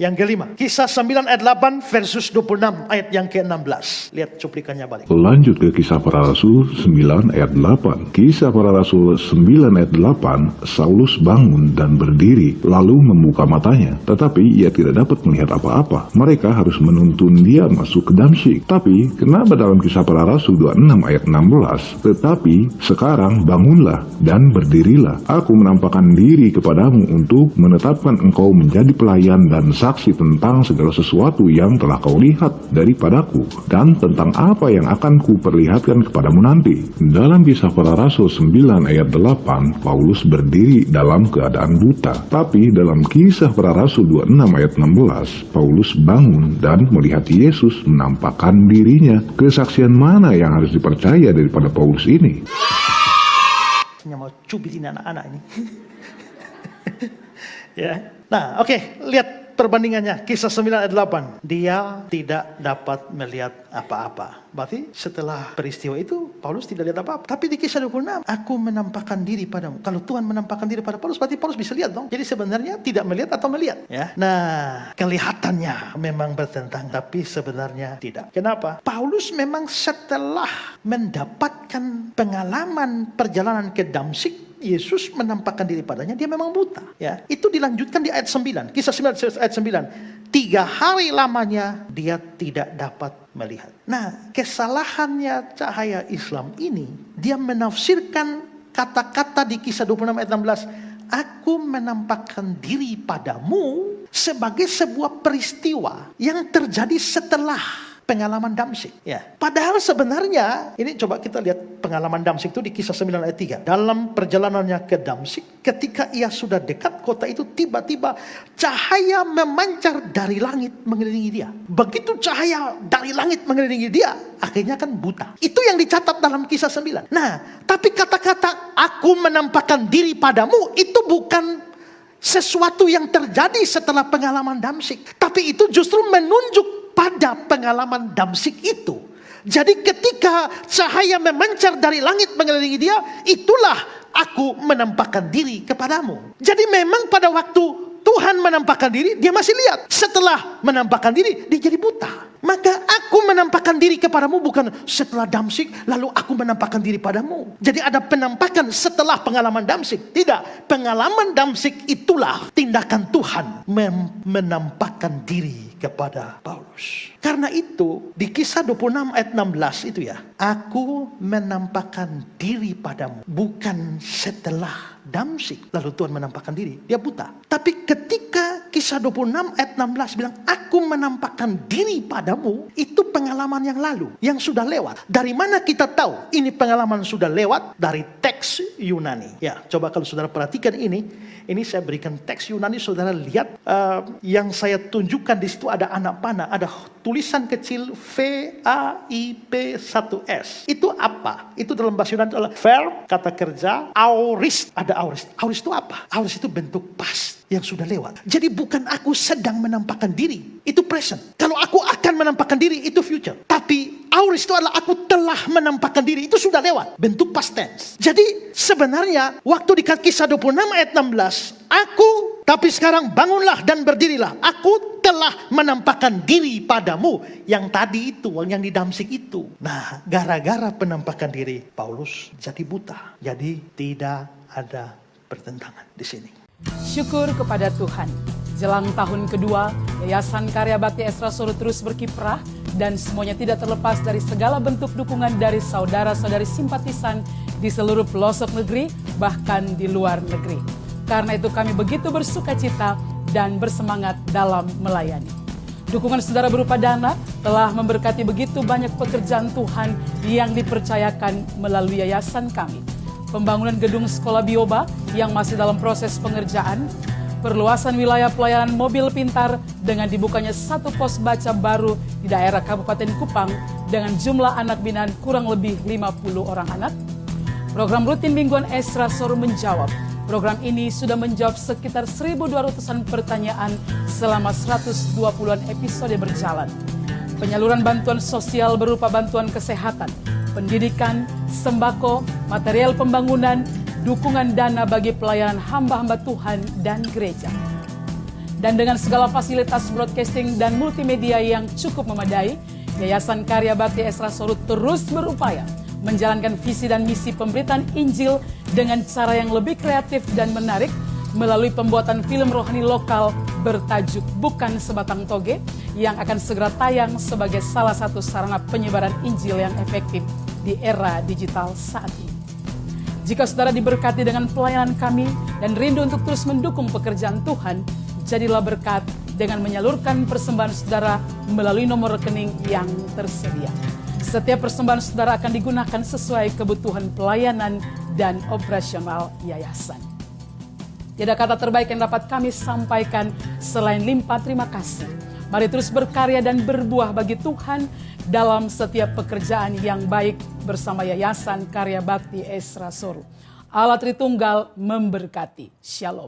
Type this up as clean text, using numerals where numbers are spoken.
Yang kelima, Kisah 9 ayat 8 versus 26 ayat yang ke-16. Lihat cuplikannya balik. Lanjut ke Kisah Para Rasul 9 ayat 8. Kisah Para Rasul 9 ayat 8, Saulus bangun dan berdiri, lalu membuka matanya. Tetapi ia tidak dapat melihat apa-apa. Mereka harus menuntun dia masuk ke Damsyik. Tapi, kenapa dalam Kisah Para Rasul 26 ayat 16, tetapi sekarang bangunlah dan berdirilah. Aku menampakkan diri kepadamu untuk menetapkan engkau menjadi pelayan dan saksi tentang segala sesuatu yang telah kau lihat daripadaku, dan tentang apa yang akan kuperlihatkan kepadamu nanti. Dalam Kisah Para Rasul 9 ayat 8, Paulus berdiri dalam keadaan buta. Tapi dalam Kisah Para Rasul 26 ayat 16, Paulus bangun dan melihat Yesus menampakkan dirinya. Kesaksian mana yang harus dipercaya daripada Paulus ini? Hanya mau cubitin anak-anak ini. Ya. Nah, oke, lihat perbandingannya. Kisah 9 ayat 8. Dia tidak dapat melihat apa-apa. Berarti setelah peristiwa itu Paulus tidak lihat apa-apa. Tapi di Kisah 26, aku menampakkan diri padamu. Kalau Tuhan menampakkan diri pada Paulus, berarti Paulus bisa lihat dong. Jadi sebenarnya tidak melihat atau melihat, ya. Nah, kelihatannya memang bertentangan, tapi sebenarnya tidak. Kenapa? Paulus memang setelah mendapatkan pengalaman perjalanan ke Damsyik, Yesus menampakkan diri padanya, dia memang buta. Ya, itu dilanjutkan di ayat 9. Kisah 9 ayat 9. 3 hari lamanya dia tidak dapat melihat. Nah, kesalahannya cahaya Islam ini, dia menafsirkan kata-kata di Kisah 26 ayat 16, aku menampakkan diri padamu sebagai sebuah peristiwa yang terjadi setelah pengalaman Damsyik. Ya. Padahal sebenarnya, ini coba kita lihat pengalaman Damsyik itu di Kisah 9 ayat 3. Dalam perjalanannya ke Damsyik, ketika ia sudah dekat kota itu, tiba-tiba cahaya memancar dari langit mengelilingi dia. Begitu cahaya dari langit mengelilingi dia, akhirnya kan buta. Itu yang dicatat dalam Kisah 9. Nah, tapi kata-kata aku menampakkan diri padamu itu bukan sesuatu yang terjadi setelah pengalaman Damsyik. Tapi itu justru menunjuk pada pengalaman Damsyik itu. Jadi ketika cahaya memancar dari langit mengelilingi dia, itulah aku menampakkan diri kepadamu. Jadi memang pada waktu Tuhan menampakkan diri, dia masih lihat. Setelah menampakkan diri, dia jadi buta. Maka aku menampakkan diri kepadamu bukan setelah Damsyik, lalu aku menampakkan diri padamu. Jadi ada penampakan setelah pengalaman Damsyik. Tidak, pengalaman Damsyik itulah tindakan Tuhan menampakkan diri kepada Paulus. Karena itu di Kisah 26 ayat 16 itu ya, aku menampakkan diri padamu bukan setelah Damsyik lalu Tuhan menampakkan diri, dia buta. Tapi ketika Kisah 26 ayat 16 bilang aku menampakkan diri padamu, itu pengalaman yang lalu, yang sudah lewat. Dari mana kita tahu ini pengalaman sudah lewat? Dari teks Yunani. Ya, coba kalau saudara perhatikan ini saya berikan teks Yunani, saudara lihat yang saya tunjukkan di situ ada anak panah, ada tulisan kecil VIP1S. Itu apa? Itu dalam bahasa Yunani adalah verb, kata kerja, aorist. Ada aorist. Aorist itu apa? Aorist itu bentuk past yang sudah lewat. Jadi bukan aku sedang menampakkan diri, itu present. Kalau aku akan menampakkan diri, itu future. Tapi aorist itu adalah aku telah menampakkan diri, itu sudah lewat, bentuk past tense. Jadi sebenarnya waktu di Kisah 26 ayat 16, aku, tapi sekarang bangunlah dan berdirilah, aku telah menampakkan diri padamu. Yang tadi itu, yang di Damsyik itu. Nah, gara-gara penampakan diri, Paulus jadi buta. Jadi tidak ada pertentangan di sini. Syukur kepada Tuhan. Jelang tahun kedua, Yayasan Karya Bakti Esra Solo terus berkiprah dan semuanya tidak terlepas dari segala bentuk dukungan dari saudara-saudari simpatisan di seluruh pelosok negeri, bahkan di luar negeri. Karena itu kami begitu bersuka cita dan bersemangat dalam melayani. Dukungan saudara berupa dana telah memberkati begitu banyak pekerjaan Tuhan yang dipercayakan melalui yayasan kami. Pembangunan gedung sekolah Bioba yang masih dalam proses pengerjaan, perluasan wilayah pelayanan mobil pintar dengan dibukanya satu pos baca baru di daerah Kabupaten Kupang dengan jumlah anak binaan kurang lebih 50 orang anak. Program rutin mingguan Esra Soro menjawab. Program ini sudah menjawab sekitar 1.200-an pertanyaan selama 120-an episode berjalan. Penyaluran bantuan sosial berupa bantuan kesehatan, pendidikan, sembako, material pembangunan, dukungan dana bagi pelayanan hamba-hamba Tuhan dan gereja. Dan dengan segala fasilitas broadcasting dan multimedia yang cukup memadai, Yayasan Karya Bakti Esra Sorut terus berupaya menjalankan visi dan misi pemberitaan Injil dengan cara yang lebih kreatif dan menarik melalui pembuatan film rohani lokal bertajuk Bukan Sebatang Toge yang akan segera tayang sebagai salah satu sarana penyebaran Injil yang efektif di era digital saat ini. Jika saudara diberkati dengan pelayanan kami dan rindu untuk terus mendukung pekerjaan Tuhan, jadilah berkat dengan menyalurkan persembahan saudara melalui nomor rekening yang tersedia. Setiap persembahan saudara akan digunakan sesuai kebutuhan pelayanan dan operasional yayasan. Tidak kata terbaik yang dapat kami sampaikan selain limpah terima kasih. Mari terus berkarya dan berbuah bagi Tuhan dalam setiap pekerjaan yang baik bersama Yayasan Karya Bakti Esra Sorut. Allah Tritunggal memberkati. Shalom.